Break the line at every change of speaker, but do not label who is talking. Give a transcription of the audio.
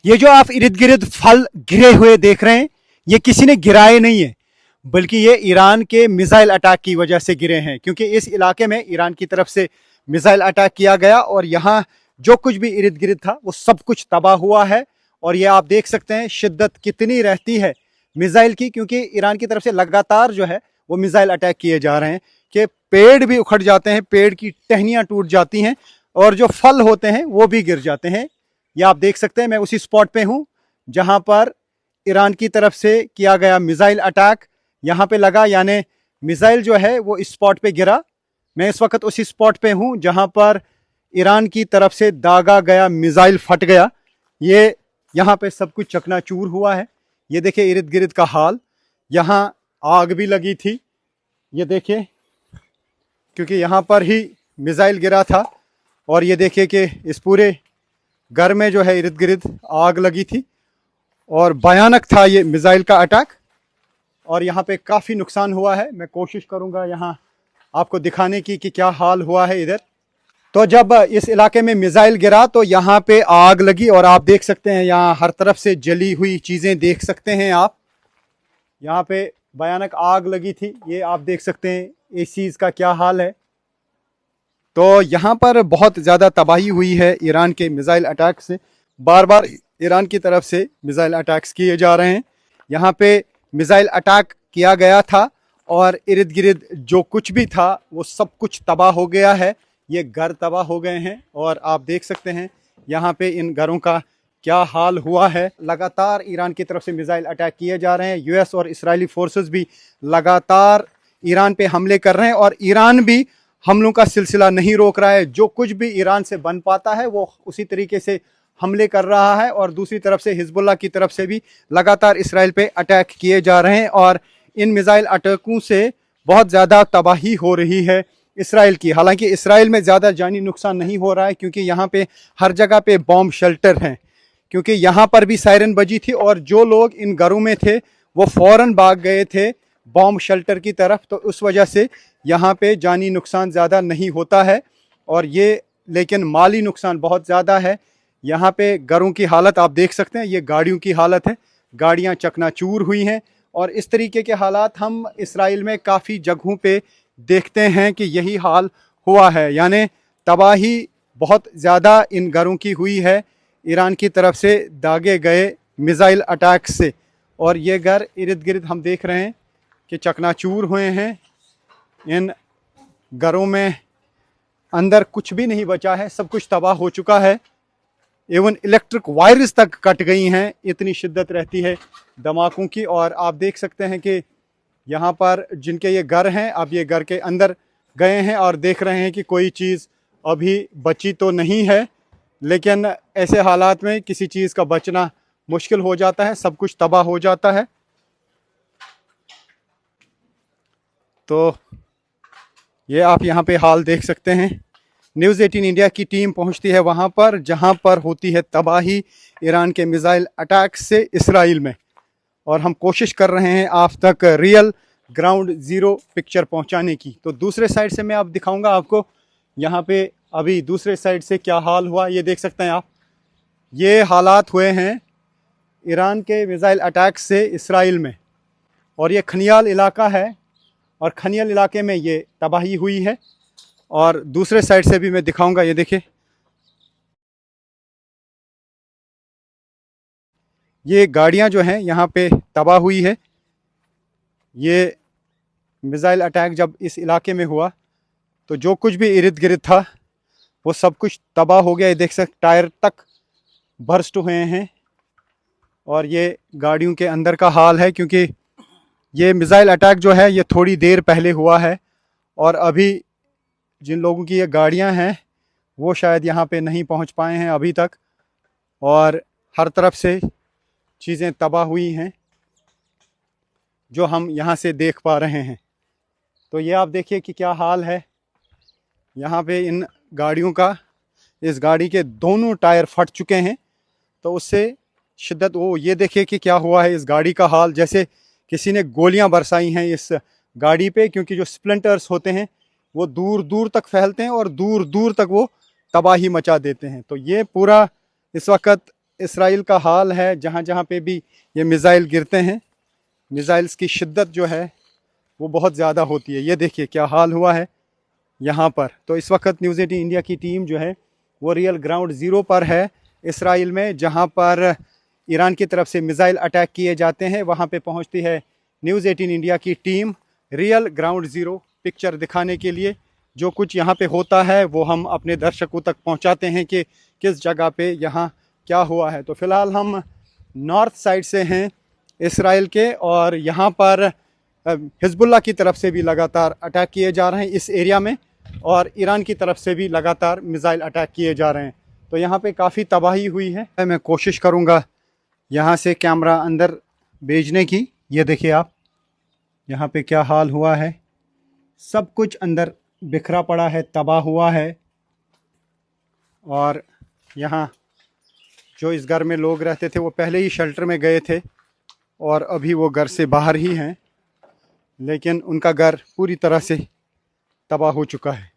ये जो आप इर्द गिर्द फल गिरे हुए देख रहे हैं, ये किसी ने गिराए नहीं है, बल्कि ये ईरान के मिसाइल अटैक की वजह से गिरे हैं। क्योंकि इस इलाके में ईरान की तरफ से मिसाइल अटैक किया गया और यहाँ जो कुछ भी इर्द गिर्द था वो सब कुछ तबाह हुआ है। और ये आप देख सकते हैं शिद्दत कितनी रहती है मिसाइल की, क्योंकि ईरान की तरफ से लगातार जो है वो मिसाइल अटैक किए जा रहे हैं कि पेड़ भी उखड़ जाते हैं, पेड़ की टहनियां टूट जाती हैं और जो फल होते हैं वो भी गिर जाते हैं। ये आप देख सकते हैं, मैं उसी स्पॉट पे हूं जहां पर ईरान की तरफ से किया गया मिसाइल अटैक यहां पे लगा, यानी मिसाइल जो है वो इस स्पॉट पे गिरा। मैं इस वक्त उसी स्पॉट पे हूं जहां पर ईरान की तरफ से दागा गया मिसाइल फट गया। ये यहाँ पे सब कुछ चकनाचूर हुआ है। ये देखिए इर्द गिर्द का हाल, यहाँ आग भी लगी थी, ये देखिए, क्योंकि यहाँ पर ही मिसाइल गिरा था। और ये देखिए कि इस पूरे घर में जो है इर्द गिर्द आग लगी थी और भयानक था ये मिसाइल का अटैक। और यहाँ पे काफ़ी नुकसान हुआ है। मैं कोशिश करूँगा यहाँ आपको दिखाने की कि क्या हाल हुआ है इधर। तो जब इस इलाके में मिसाइल गिरा तो यहाँ पे आग लगी और आप देख सकते हैं यहाँ हर तरफ से जली हुई चीज़ें देख सकते हैं आप। यहाँ पे भयानक आग लगी थी, ये आप देख सकते हैं इस चीज़ का क्या हाल है। तो यहाँ पर बहुत ज़्यादा तबाही हुई है ईरान के मिसाइल अटैक से। बार बार ईरान की तरफ से मिसाइल अटैक्स किए जा रहे हैं। यहाँ पे मिसाइल अटैक किया गया था और इर्द गिर्द जो कुछ भी था वो सब कुछ तबाह हो गया है। ये घर तबाह हो गए हैं और आप देख सकते हैं यहाँ पे इन घरों का क्या हाल हुआ है। लगातार ईरान की तरफ से मिसाइल अटैक किए जा रहे हैं। यूएस और इस्राएली फोर्सेस भी लगातार ईरान पे हमले कर रहे हैं और ईरान भी हमलों का सिलसिला नहीं रोक रहा है। जो कुछ भी ईरान से बन पाता है वो उसी तरीके से हमले कर रहा है। और दूसरी तरफ से हिजबुल्लाह की तरफ से भी लगातार इसराइल पे अटैक किए जा रहे हैं और इन मिसाइल अटैकों से बहुत ज़्यादा तबाही हो रही है इसराइल की। हालांकि इसराइल में ज़्यादा जानी नुकसान नहीं हो रहा है क्योंकि यहाँ पे हर जगह पे बॉम्ब शेल्टर हैं। क्योंकि यहाँ पर भी सायरन बजी थी और जो लोग इन घरों में थे वो फ़ौरन भाग गए थे बॉम्ब शेल्टर की तरफ। तो उस वजह से यहाँ पे जानी नुकसान ज़्यादा नहीं होता है और ये लेकिन माली नुकसान बहुत ज़्यादा है। यहाँ पे घरों की हालत आप देख सकते हैं, ये गाड़ियों की हालत है, गाड़ियाँ चकनाचूर हुई हैं। और इस तरीके के हालात हम इसराइल में काफ़ी जगहों पे देखते हैं कि यही हाल हुआ है, यानी तबाही बहुत ज़्यादा इन घरों की हुई है ईरान की तरफ से दागे गए मिसाइल अटैक से। और ये घर इर्द गिर्द हम देख रहे हैं कि चकनाचूर हुए हैं। इन घरों में अंदर कुछ भी नहीं बचा है, सब कुछ तबाह हो चुका है। इवन इलेक्ट्रिक वायर्स तक कट गई हैं, इतनी शिद्दत रहती है धमाकों की। और आप देख सकते हैं कि यहाँ पर जिनके ये घर हैं अब ये घर के अंदर गए हैं और देख रहे हैं कि कोई चीज़ अभी बची तो नहीं है, लेकिन ऐसे हालात में किसी चीज़ का बचना मुश्किल हो जाता है, सब कुछ तबाह हो जाता है। तो ये आप यहाँ पे हाल देख सकते हैं। न्यूज़ 18 इंडिया की टीम पहुँचती है वहाँ पर जहाँ पर होती है तबाही ईरान के मिसाइल अटैक से इसराइल में, और हम कोशिश कर रहे हैं आप तक रियल ग्राउंड ज़ीरो पिक्चर पहुँचाने की। तो दूसरे साइड से मैं आप दिखाऊंगा आपको यहाँ पे अभी दूसरे साइड से क्या हाल हुआ। ये देख सकते हैं आप, ये हालात हुए हैं ईरान के मिसाइल अटैक से इसराइल में। और ये खनियाल इलाका है और खनियाल इलाके में ये तबाही हुई है। और दूसरे साइड से भी मैं दिखाऊंगा, ये देखिए, ये गाड़ियां जो हैं यहाँ पे तबाह हुई है। ये मिसाइल अटैक जब इस इलाके में हुआ तो जो कुछ भी इर्द गिर्द था वो सब कुछ तबाह हो गया। ये देख सकते टायर तक बर्स्ट हुए हैं। और ये गाड़ियों के अंदर का हाल है, क्योंकि ये मिसाइल अटैक जो है ये थोड़ी देर पहले हुआ है और अभी जिन लोगों की ये गाड़ियां हैं वो शायद यहाँ पे नहीं पहुँच पाए हैं अभी तक। और हर तरफ से चीज़ें तबाह हुई हैं जो हम यहाँ से देख पा रहे हैं। तो ये आप देखिए कि क्या हाल है यहाँ पे इन गाड़ियों का। इस गाड़ी के दोनों टायर फट चुके हैं, तो उससे शिद्दत वो ये देखिए कि क्या हुआ है इस गाड़ी का हाल, जैसे किसी ने गोलियां बरसाई हैं इस गाड़ी पे। क्योंकि जो स्प्लिंटर्स होते हैं वो दूर दूर तक फैलते हैं और दूर दूर तक वो तबाही मचा देते हैं। तो ये पूरा इस वक्त इसराइल का हाल है, जहाँ जहाँ पे भी ये मिज़ाइल गिरते हैं, मिज़ाइल्स की शिद्दत जो है वो बहुत ज़्यादा होती है। ये देखिए क्या हाल हुआ है यहाँ पर। तो इस वक्त न्यूज़ 18 इंडिया की टीम जो है वो रियल ग्राउंड ज़ीरो पर है इसराइल में, जहाँ पर ईरान की तरफ से मिज़ाइल अटैक किए जाते हैं। वहाँ पे पहुँचती है न्यूज़ 18 इंडिया की team real ground zero picture दिखाने के लिए। जो कुछ यहाँ पे होता है वो हम अपने दर्शकों तक पहुँचाते हैं कि किस जगह पे यहाँ क्या हुआ है। तो फ़िलहाल हम नॉर्थ साइड से हैं इसराइल के, और यहाँ पर हिजबुल्लाह की तरफ से भी लगातार अटैक किए जा रहे हैं इस एरिया में, और ईरान की तरफ से भी लगातार मिज़ाइल अटैक किए जा रहे हैं। तो यहाँ पे काफ़ी तबाही हुई है। मैं कोशिश करूँगा यहाँ से कैमरा अंदर भेजने की। ये देखिए आप, यहाँ पे क्या हाल हुआ है। सब कुछ अंदर बिखरा पड़ा है, तबाह हुआ है। और यहाँ जो इस घर में लोग रहते थे वो पहले ही शेल्टर में गए थे और अभी वो घर से बाहर ही हैं, लेकिन उनका घर पूरी तरह से तबाह हो चुका है।